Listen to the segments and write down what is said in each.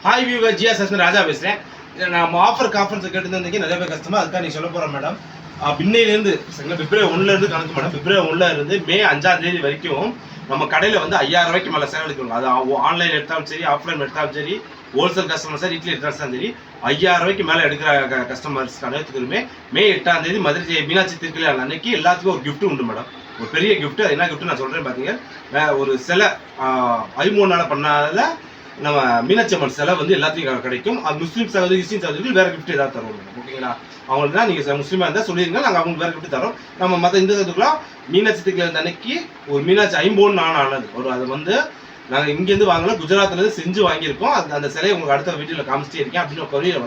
Hi viewer ஜியா சஸ்மி ராஜா பேசுகிறேன். நம்ம offers கேட்டுருந்தீங்க நிறைய பேர் கஸ்டமர், அதுக்காக நீங்கள் சொல்ல போகிறோம் மேடம். பின்னையிலேருந்து சரிங்களா, பிப்ரவரி 1லேருந்து கணக்கு மேடம். பிப்ரவரி 1லேருந்து மே 5ஆம் தேதி வரைக்கும் நம்ம கடையில் வந்து 5000 ரூபாய்க்கு மேலே செலவழிக்கணும். அது ஆன்லைன் எடுத்தாலும் சரி, ஆஃப்லைன் எடுத்தாலும் சரி, ஹோல்சேல் கஸ்டமர் சார் இட்லி எடுத்தாலும் சரி, 5000 ரூபாய்க்கு மேலே எடுக்கிற கஸ்டமர்ஸ் அனைத்துக்குமே மே 8ஆம் தேதி மதுரை மீனாட்சி திருக்கல்யாணம் அன்னைக்கு எல்லாத்துக்கும் ஒரு கிஃப்ட் உண்டு மேடம். ஒரு பெரிய கிஃப்ட். அது என்ன கிஃப்ட் நான் சொல்கிறேன் பார்த்தீங்க. ஒரு சிலை ஐமோனால் பண்ணாத நம்ம மீனாட்சி அம்மன் சிலை வந்து எல்லாத்தையும் கிடைக்கும். அது முஸ்லீம் சகோதரி கிறிஸ்டின் சகோதரிகள் வேறு கிஃப்ட் ஏதாவது தருவோம் ஓகேங்களா. அவங்களுக்கு தான் நீங்கள் முஸ்லீமாக இருந்தால் சொல்லிடுங்க, நாங்கள் அவங்களுக்கு வேறு கிஃப்ட் தரோம். நம்ம மற்ற இந்த இதுக்கெல்லாம் மீனாட்சி திருக்கல்யாணம் அன்னைக்கு ஒரு மீனாட்சி ஐம்பொன் ஆனது ஒரு அது வந்து நாங்கள் இங்கேருந்து வாங்கலாம், குஜராத்லேருந்து செஞ்சு வாங்கியிருக்கோம். அந்த சிலையை உங்களுக்கு அடுத்த வீடியோவில் காமிச்சிட்டே இருக்கேன். அப்படின்னு கொரியர்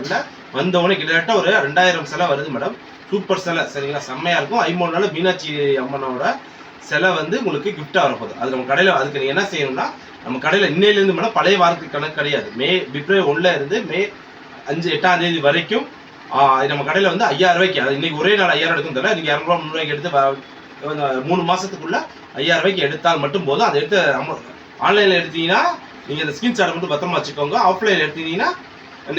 வந்தவொடனே கிட்டத்தட்ட ஒரு 2000 சிலை வருது மேடம். சூப்பர் சிலை சரிங்களா, செம்மையாக இருக்கும். ஐம்பொன்னால மீனாட்சி அம்மனோட சிலை வந்து உங்களுக்கு கிஃப்டாக வரப்போகுது. அது நம்ம கடையில் அதுக்கு நீங்கள் என்ன செய்யணும்னா, நம்ம கடையில் இன்னையிலேருந்து மேடம் பழைய வாரத்துக்கு கணக்கு கிடையாது. பிப்ரவரி 1லேருந்து மே 8ஆம் தேதி வரைக்கும் நம்ம கடையில் வந்து 5000 ரூபாய்க்கு, அது இன்னைக்கு ஒரே நாள் 5000 எடுக்கும் தரல. நீங்கள் 200 300 எடுத்து 3 மாதத்துக்குள்ள 5000 ரூபாய்க்கு எடுத்தால் மட்டும் போதும். அதை எடுத்து ஆன்லைனில் எடுத்தீங்கன்னா நீங்கள் இந்த ஸ்கிரீன்ஷாட் மட்டும் பத்திரமா வச்சுக்கோங்க. ஆஃப்லைனில் எடுத்தீங்கன்னா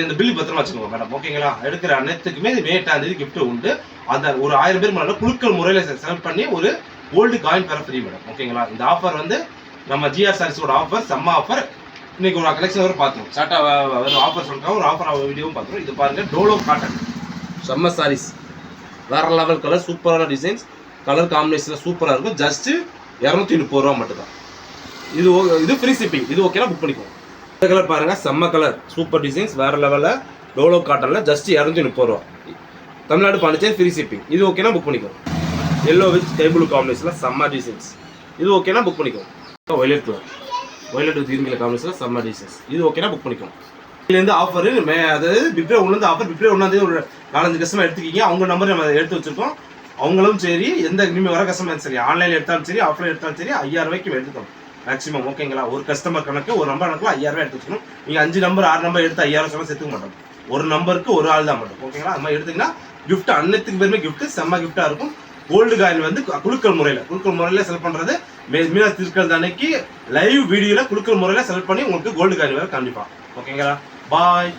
இந்த பில் பத்திரமா வச்சுக்கோங்க மேடம் ஓகேங்களா. எடுக்கிற அனைத்துக்குமே மே 8ஆம் தேதி கிஃப்ட் உண்டு. அந்த ஒரு 1000 பேர் மேலே குழுக்கள் முறையில் செலக்ட் பண்ணி ஒரு கோல்டு காயின் பெற ஃப்ரீ மேடம் ஓகேங்களா. இந்த ஆஃபர் வந்து நம்ம ஜிஆர் சாரீஸோட ஆஃபர், செம்ம ஆஃபர். இன்னைக்கு ஒரு கலெக்ஷன் வரை பார்த்தோம். ஷார்ட்டாக ஒரு ஆஃபர் சொல்லிருக்காங்க, ஒரு ஆஃபர் வீடியோவும் பார்த்துருவோம். இது பாருங்கள், டோலோ காட்டன் செம்ம சாரீஸ், வேறு லெவல் கலர், சூப்பரான டிசைன்ஸ், கலர் காம்பினேஷனில் சூப்பராக இருக்கும். ஜஸ்ட்டு 230 ரூபா மட்டும்தான். இது ஃப்ரீ ஷிப்பிங். இது ஓகேனா புக் பண்ணிக்கோங்க. இந்த கலர் பாருங்கள், செம்ம கலர், சூப்பர் டிசைன்ஸ், வேறு லெவலில் டோலோ காட்டனில் ஜஸ்ட் 230 ரூபா. Tamil Nadu Pondicherry free shipping. இது ஓகேனா புக் பண்ணிக்கோங்க. எல்லோ வித் ஸ்கை ப்ளூ காம்பினேஷனில் செம்ம டிசைன்ஸ். இது ஓகேனா புக் பண்ணிக்கோங்க. Violet colour, violet with green colour காம்பினேஷனில் செம்ம டிசைன்ஸ். இது ஓகேனா புக் பண்ணிக்கோங்க. இதுலேருந்து ஆஃபர் அதாவது பிப்ரவரி 1லேருந்து ஆஃபர். பிப்ரவரி 1ஆம் தேதி ஒரு 4-5 கஸ்டமர் எடுத்துக்கிங்க. அவங்க நம்பர் நம்ம எடுத்து வச்சிருக்கோம். அவங்களும் சரி, எந்த இனிமேல் வர கஸ்டமர் சரி, ஆன்லைன் எடுத்தாலும் சரி, ஆஃப்லைன் எடுத்தாலும் சரி, 5000 ரூபாய்க்கு எடுத்துக்கணும் மேக்ஸிமம் ஓகேங்களா. ஒரு கஸ்டமர் கணக்கு, ஒரு நம்பர் கணக்கில் 5000 ரூபாய் எடுத்து வச்சுக்கணும். நீங்கள் 5 நம்பர் 6 நம்பர் எடுத்து 5000 சொன்னால் சேர்த்துக்க மாட்டோம். ஒரு நம்பருக்கு ஒரு ஆள் தான் மட்டும் ஓகேங்களா. அது மாதிரி எடுத்திங்கன்னா கிஃப்ட் அனைத்துக்கு பேருமே கிஃப்ட் செம்ம கிஃப்டாக இருக்கும். கோல்டு காயின் வந்து குழுக்கள் முறையில் செலக்ட் பண்ணுறது. மீனாட்சி திருக்கல்யாணம் அன்னைக்கு லைவ் வீடியோவில் குழுக்கள் முறையில் செலக்ட் பண்ணி உங்களுக்கு கோல்டு காயின் வேறு கண்டிப்பாக ஓகேங்களா. பாய்.